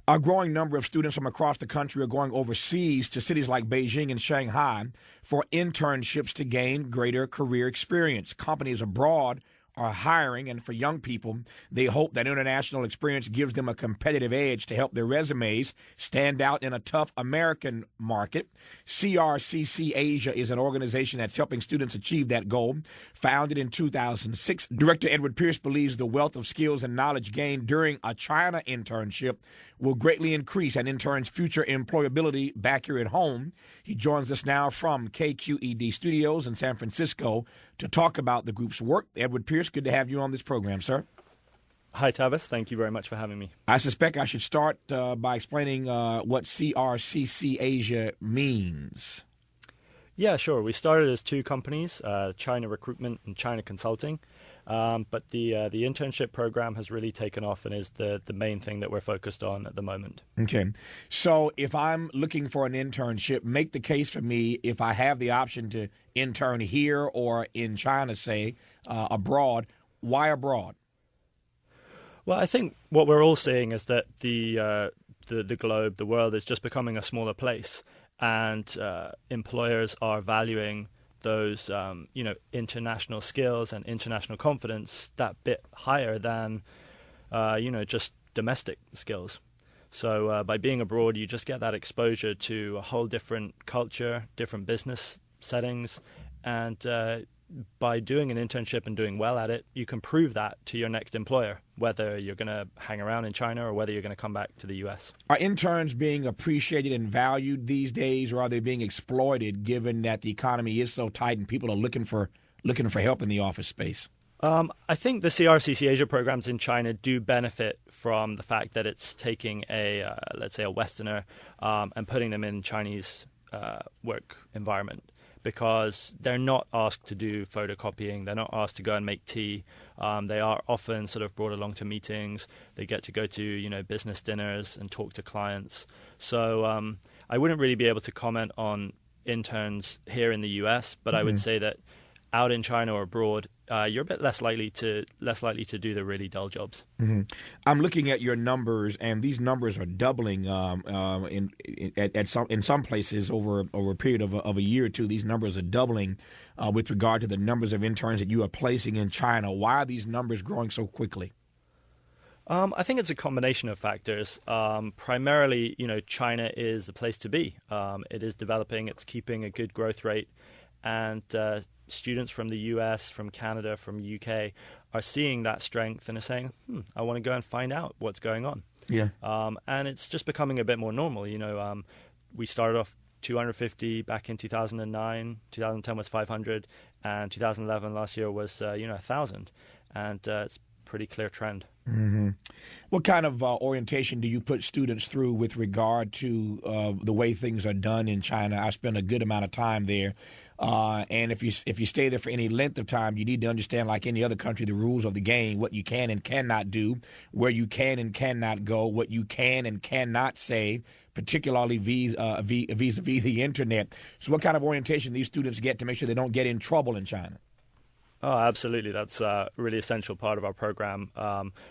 A growing number of students from across the country are going overseas to cities like Beijing and Shanghai for internships to gain greater career experience. Companies abroad are hiring, and for young people, they hope that international experience gives them a competitive edge to help their resumes stand out in a tough American market. CRCC Asia is an organization that's helping students achieve that goal. Founded in 2006, Director Holroyd Pearce believes the wealth of skills and knowledge gained during a China internship will greatly increase an intern's future employability back here at home. He joins us now from KQED Studios in San Francisco to talk about the group's work. Holroyd Pearce, good to have you on this program, sir. Hi, Tavis. Thank you very much for having me. I suspect I should start by explaining what CRCC Asia means. Yeah, sure. We started as two companies, China Recruitment and China Consulting. But the internship program has really taken off and is the main thing that we're focused on at the moment. Okay. So if I'm looking for an internship, make the case for me if I have the option to intern here or in China, say, abroad. Why abroad? Well, I think what we're all seeing is that the globe, the world, is just becoming a smaller place, and employers are valuing those international skills and international confidence that bit higher than just domestic skills. So by being abroad, you just get that exposure to a whole different culture, different business settings, and by doing an internship and doing well at it, you can prove that to your next employer, whether you're going to hang around in China or whether you're going to come back to the U.S. Are interns being appreciated and valued these days, or are they being exploited given that the economy is so tight and people are looking for help in the office space? I think the CRCC Asia programs in China do benefit from the fact that it's taking let's say a Westerner and putting them in Chinese work environment, because they're not asked to do photocopying. They're not asked to go and make tea. They are often sort of brought along to meetings. They get to go to, business dinners and talk to clients. So I wouldn't really be able to comment on interns here in the US, but I would say that out in China or abroad, you're a bit less likely to do the really dull jobs. Mm-hmm. I'm looking at your numbers, and these numbers are doubling in some places over a period of a year or two. These numbers are doubling with regard to the numbers of interns that you are placing in China. Why are these numbers growing so quickly? I think it's a combination of factors. Primarily, China is the place to be. It is developing. It's keeping a good growth rate, and students from the US, from Canada, from UK are seeing that strength and are saying, I want to go and find out what's going on. Yeah. And it's just becoming a bit more normal. We started off 250 back in 2009, 2010 was 500, and 2011 last year was 1,000. And it's a pretty clear trend. Mm-hmm. What kind of orientation do you put students through with regard to the way things are done in China? I spent a good amount of time there. And if you stay there for any length of time, you need to understand, like any other country, the rules of the game, what you can and cannot do, where you can and cannot go, what you can and cannot say, particularly vis-a-vis the Internet. So what kind of orientation these students get to make sure they don't get in trouble in China? Oh, absolutely. That's a really essential part of our program.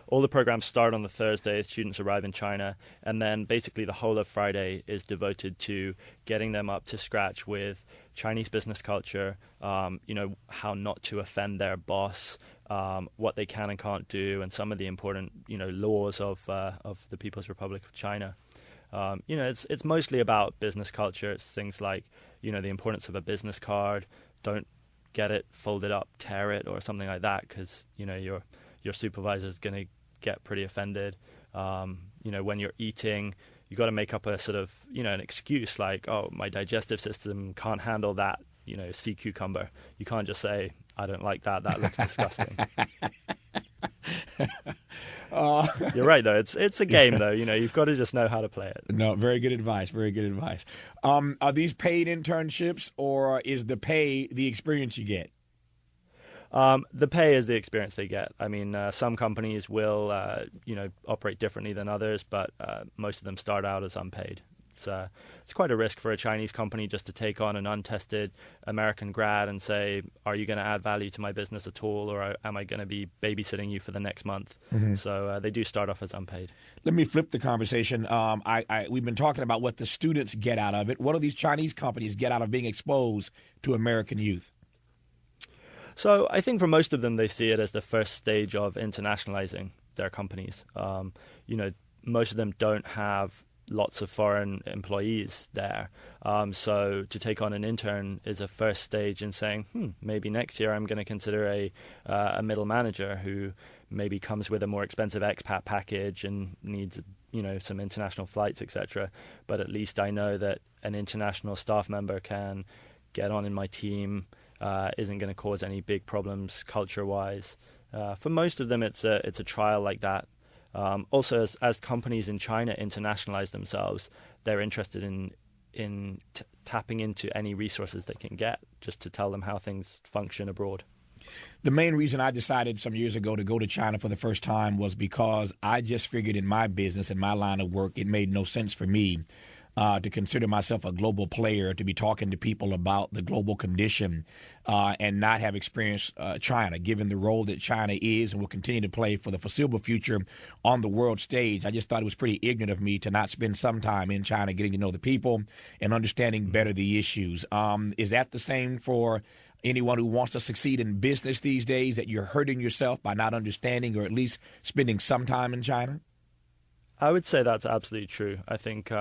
All the programs start on the Thursday. Students arrive in China, and then basically the whole of Friday is devoted to getting them up to scratch with Chinese business culture, how not to offend their boss, what they can and can't do, and some of the important, laws of the People's Republic of China. It's mostly about business culture. It's things like, the importance of a business card. Don't get it, fold it up, tear it, or something like that, because your supervisor is going to get pretty offended. When you're eating, you got to make up a sort of an excuse like, oh, my digestive system can't handle that sea cucumber. You can't just say, I don't like that. That looks disgusting. You're right, though. It's a game, though. You've got to just know how to play it. No, very good advice. Very good advice. Are these paid internships, or is the pay the experience you get? The pay is the experience they get. I mean, some companies will, operate differently than others, but most of them start out as unpaid. it's quite a risk for a Chinese company just to take on an untested American grad and say, are you going to add value to my business at all, or am I going to be babysitting you for the next month? So they do start off as unpaid. Let me flip the conversation. We've been talking about what the students get out of it. What do these Chinese companies get out of being exposed to American youth? So I think for most of them, they see it as the first stage of internationalizing their companies. Most of them don't have lots of foreign employees there. So to take on an intern is a first stage in saying, maybe next year I'm going to consider a middle manager who maybe comes with a more expensive expat package and needs, some international flights, etc. But at least I know that an international staff member can get on in my team, isn't going to cause any big problems culture-wise. For most of them, it's a trial like that. Also, as companies in China internationalize themselves, they're interested in tapping into any resources they can get just to tell them how things function abroad. The main reason I decided some years ago to go to China for the first time was because I just figured in my business, in my line of work, it made no sense for me to consider myself a global player, to be talking to people about the global condition and not have experienced China, given the role that China is and will continue to play for the foreseeable future on the world stage. I just thought it was pretty ignorant of me to not spend some time in China getting to know the people and understanding better the issues. Is that the same for anyone who wants to succeed in business these days, that you're hurting yourself by not understanding or at least spending some time in China? I would say that's absolutely true. I think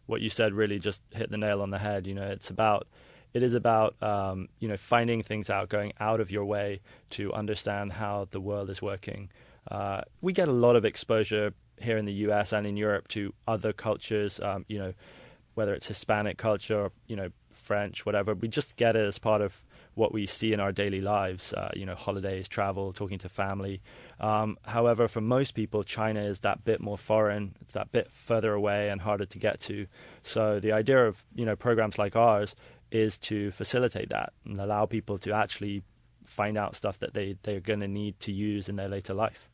what you said really just hit the nail on the head. It is about finding things out, going out of your way to understand how the world is working. We get a lot of exposure here in the US and in Europe to other cultures, whether it's Hispanic culture or, French, whatever. We just get it as part of what we see in our daily lives, holidays, travel, talking to family. However, for most people, China is that bit more foreign. It's that bit further away and harder to get to. So the idea of, programs like ours is to facilitate that and allow people to actually find out stuff that they're going to need to use in their later life.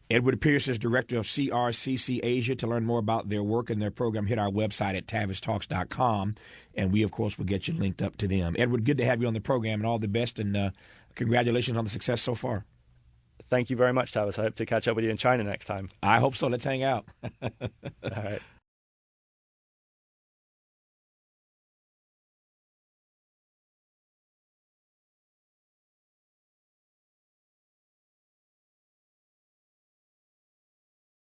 Edward Pearce is director of CRCC Asia. To learn more about their work and their program, hit our website at tavistalks.com, and we, of course, will get you linked up to them. Edward, good to have you on the program, and all the best, and congratulations on the success so far. Thank you very much, Tavis. I hope to catch up with you in China next time. I hope so. Let's hang out. All right.